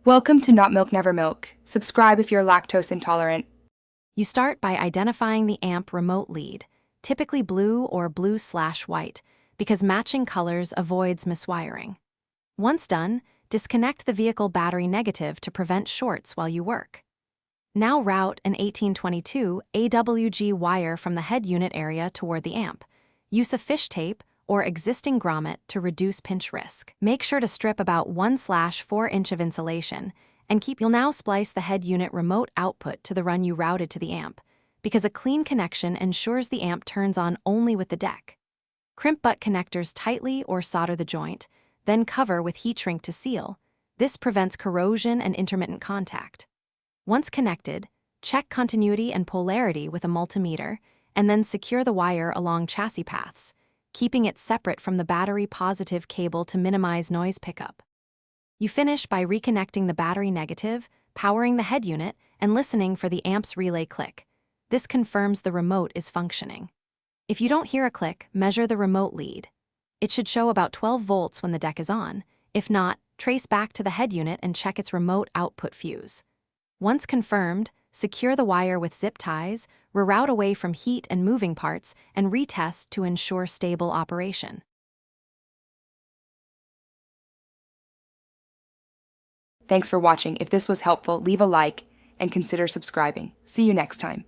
Welcome to Not Milk Never Milk. Subscribe if you're lactose intolerant. You start by identifying the amp remote lead, typically blue or blue/white, because matching colors avoids miswiring. Once done, disconnect the vehicle battery negative to prevent shorts while you work. Now route an 1822 AWG wire from the head unit area toward the amp. Use a fish tape or existing grommet to reduce pinch risk. Make sure to strip about 1/4 inch of insulation, and you'll now splice the head unit remote output to the run you routed to the amp, because a clean connection ensures the amp turns on only with the deck. Crimp butt connectors tightly or solder the joint, then cover with heat shrink to seal. This prevents corrosion and intermittent contact. Once connected, check continuity and polarity with a multimeter, and then secure the wire along chassis paths, keeping it separate from the battery positive cable to minimize noise pickup. You finish by reconnecting the battery negative, powering the head unit, and listening for the amp's relay click. This confirms the remote is functioning. If you don't hear a click, measure the remote lead. It should show about 12 volts when the deck is on. If not, trace back to the head unit and check its remote output fuse. Once confirmed, secure the wire with zip ties, reroute away from heat and moving parts, and retest to ensure stable operation. Thanks for watching. If this was helpful, leave a like and consider subscribing. See you next time.